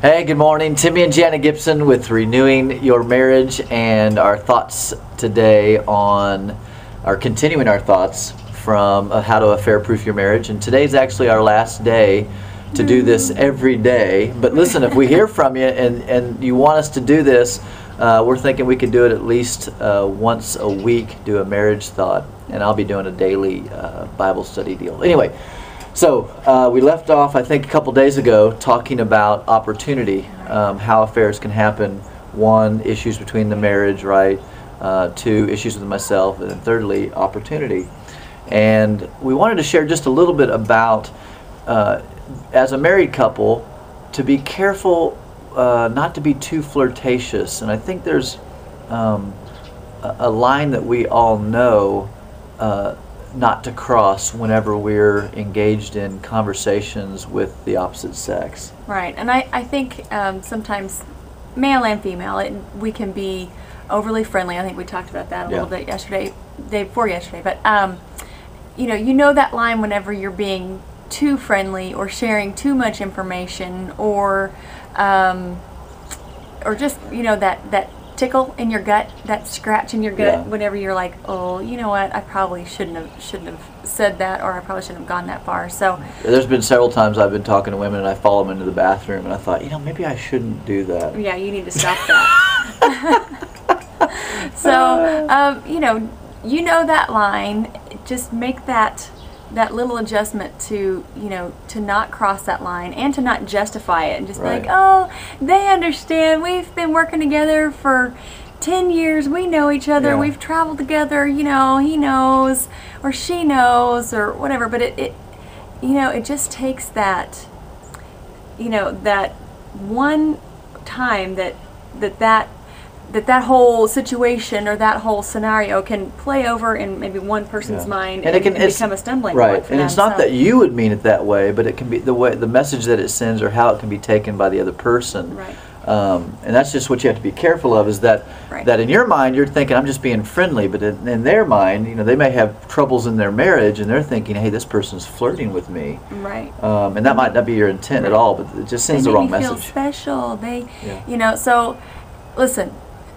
Hey, good morning. Timmy and Jana Gibson with Renewing Your Marriage, and our thoughts today continuing our thoughts from how to affair-proof your marriage. And today's actually our last day to do this every day. But listen, if we hear from you and you want us to do this, we're thinking we could do it at least once a week, do a marriage thought, and I'll be doing a daily Bible study deal. Anyway, so we left off, I think, a couple days ago talking about opportunity, how affairs can happen. One, issues between the marriage, right? Two, issues with myself, and then thirdly, opportunity. And we wanted to share just a little bit about, as a married couple, to be careful not to be too flirtatious. And I think there's a line that we all know not to cross whenever we're engaged in conversations with the opposite sex. Right, and I think sometimes, male and female, we can be overly friendly. I think we talked about that a little bit yesterday, day before yesterday. But you know that line whenever you're being too friendly or sharing too much information, or just that tickle in your gut, that scratch in your gut, whenever you're like, oh, you know what, I probably shouldn't have said that, or I probably shouldn't have gone that far. So there's been several times I've been talking to women and I follow them into the bathroom and I thought, maybe I shouldn't do that. Yeah, you need to stop that. So you know that line. Just make that little adjustment to not cross that line, and to not justify it and just be like, oh, they understand, we've been working together for 10 years, we know each other, we've traveled together, he knows or she knows or whatever. But it just takes that that one time that whole situation or that whole scenario can play over in maybe one person's mind, and it can become a stumbling block for them. And it's not that you would mean it that way, but it can be the message that it sends, or how it can be taken by the other person. Right. And that's just what you have to be careful of, is that that in your mind you're thinking, I'm just being friendly, but in their mind, they may have troubles in their marriage and they're thinking, hey, this person's flirting with me. Right. And that might not be your intent at all, but it just sends the wrong message. They feel special. So listen,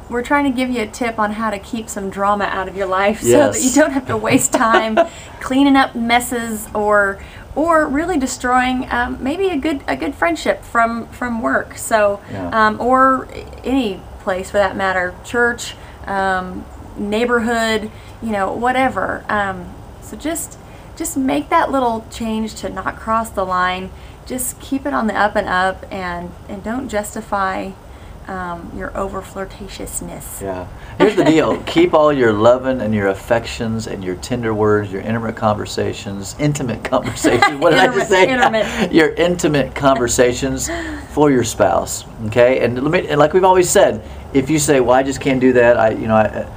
we're trying to give you a tip on how to keep some drama out of your life, so that you don't have to waste time cleaning up messes or really destroying maybe a good friendship from work. So or any place for that matter, church, neighborhood, whatever. So just make that little change to not cross the line. Just keep it on the up and up, and don't justify your over flirtatiousness. Yeah. Here's the deal. Keep all your loving and your affections and your tender words, your intimate conversations, what did I just say? Intimate. Your intimate conversations for your spouse. Okay? And like we've always said, if you say, well, I just can't do that,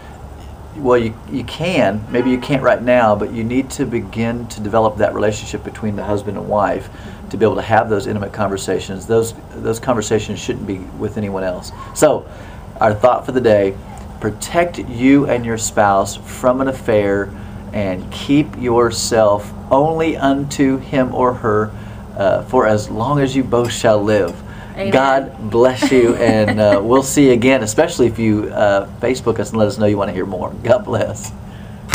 well, you can. Maybe you can't right now, but you need to begin to develop that relationship between the husband and wife to be able to have those intimate conversations. Those conversations shouldn't be with anyone else. So, our thought for the day: protect you and your spouse from an affair, and keep yourself only unto him or her for as long as you both shall live. Amen. God bless you, and we'll see you again, especially if you Facebook us and let us know you want to hear more. God bless.